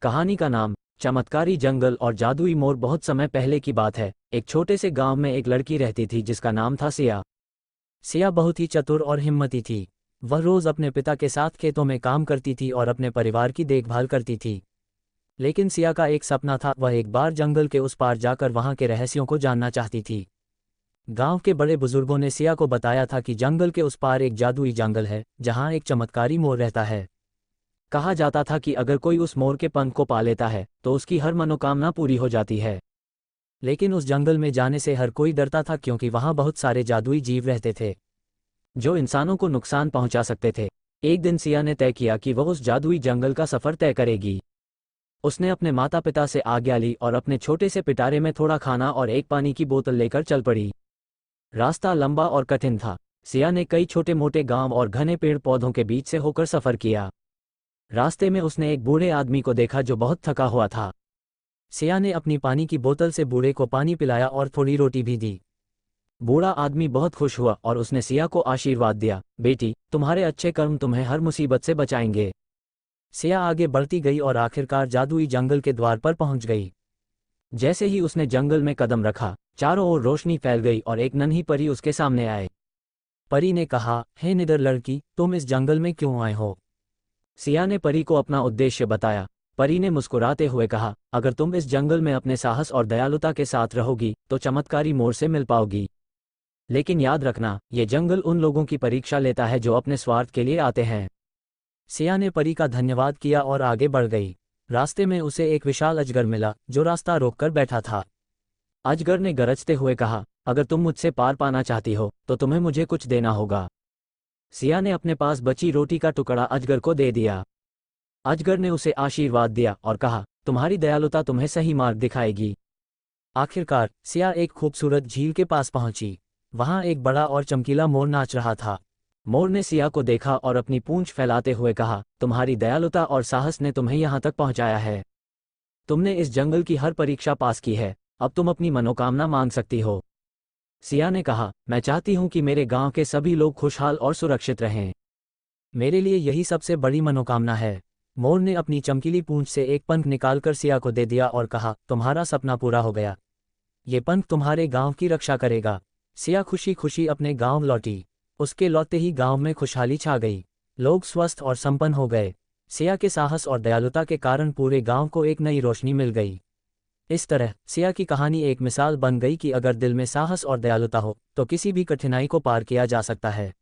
कहानी का नाम चमत्कारी जंगल और जादुई मोर। बहुत समय पहले की बात है। एक छोटे से गांव में एक लड़की रहती थी जिसका नाम था सिया। सिया बहुत ही चतुर और हिम्मती थी। वह रोज अपने पिता के साथ खेतों में काम करती थी और अपने परिवार की देखभाल करती थी। लेकिन सिया का एक सपना था। वह एक बार जंगल के उस पार जाकर वहां के रहस्यों को जानना चाहती थी। गांव के बड़े बुजुर्गों ने सिया को बताया था कि जंगल के उस पार एक जादुई जंगल है जहां एक चमत्कारी मोर रहता है। कहा जाता था कि अगर कोई उस मोर के पंख को पा लेता है तो उसकी हर मनोकामना पूरी हो जाती है। लेकिन उस जंगल में जाने से हर कोई डरता था क्योंकि वहां बहुत सारे जादुई जीव रहते थे जो इंसानों को नुकसान पहुंचा सकते थे। एक दिन सिया ने तय किया कि वह उस जादुई जंगल का सफर तय करेगी। उसने अपने माता पिता से आज्ञा ली और अपने छोटे से पिटारे में थोड़ा खाना और एक पानी की बोतल लेकर चल पड़ी। रास्ता लंबा और कठिन था। सिया ने कई छोटे मोटे गांव और घने पेड़ पौधों के बीच से होकर सफर किया। रास्ते में उसने एक बूढ़े आदमी को देखा जो बहुत थका हुआ था। सिया ने अपनी पानी की बोतल से बूढ़े को पानी पिलाया और थोड़ी रोटी भी दी। बूढ़ा आदमी बहुत खुश हुआ और उसने सिया को आशीर्वाद दिया, बेटी, तुम्हारे अच्छे कर्म तुम्हें हर मुसीबत से बचाएंगे। सिया आगे बढ़ती गई और आखिरकार जादुई जंगल के द्वार पर पहुंच गई। जैसे ही उसने जंगल में कदम रखा, चारों ओर रोशनी फैल गई और एक नन्ही परी उसके सामने आए। परी ने कहा, हे निडर लड़की, तुम इस जंगल में क्यों आए हो? सिया ने परी को अपना उद्देश्य बताया। परी ने मुस्कुराते हुए कहा, अगर तुम इस जंगल में अपने साहस और दयालुता के साथ रहोगी तो चमत्कारी मोर से मिल पाओगी। लेकिन याद रखना, ये जंगल उन लोगों की परीक्षा लेता है जो अपने स्वार्थ के लिए आते हैं। सिया ने परी का धन्यवाद किया और आगे बढ़ गई। रास्ते में उसे एक विशाल अजगर मिला जो रास्ता रोककर बैठा था। अजगर ने गरजते हुए कहा, अगर तुम मुझसे पार पाना चाहती हो तो तुम्हें मुझे कुछ देना होगा। सिया ने अपने पास बची रोटी का टुकड़ा अजगर को दे दिया। अजगर ने उसे आशीर्वाद दिया और कहा, तुम्हारी दयालुता तुम्हें सही मार्ग दिखाएगी। आखिरकार सिया एक खूबसूरत झील के पास पहुंची। वहां एक बड़ा और चमकीला मोर नाच रहा था। मोर ने सिया को देखा और अपनी पूंछ फैलाते हुए कहा, तुम्हारी दयालुता और साहस ने तुम्हें यहां तक पहुंचाया है। तुमने इस जंगल की हर परीक्षा पास की है। अब तुम अपनी मनोकामना मांग सकती हो। सिया ने कहा, मैं चाहती हूं कि मेरे गांव के सभी लोग खुशहाल और सुरक्षित रहें। मेरे लिए यही सबसे बड़ी मनोकामना है। मोर ने अपनी चमकीली पूंछ से एक पंख निकालकर सिया को दे दिया और कहा, तुम्हारा सपना पूरा हो गया। ये पंख तुम्हारे गांव की रक्षा करेगा। सिया खुशी खुशी अपने गांव लौटी। उसके लौटते ही गांव में खुशहाली छा गई। लोग स्वस्थ और संपन्न हो गए। सिया के साहस और दयालुता के कारण पूरे गांव को एक नई रोशनी मिल गई। इस तरह सिया की कहानी एक मिसाल बन गई कि अगर दिल में साहस और दयालुता हो तो किसी भी कठिनाई को पार किया जा सकता है।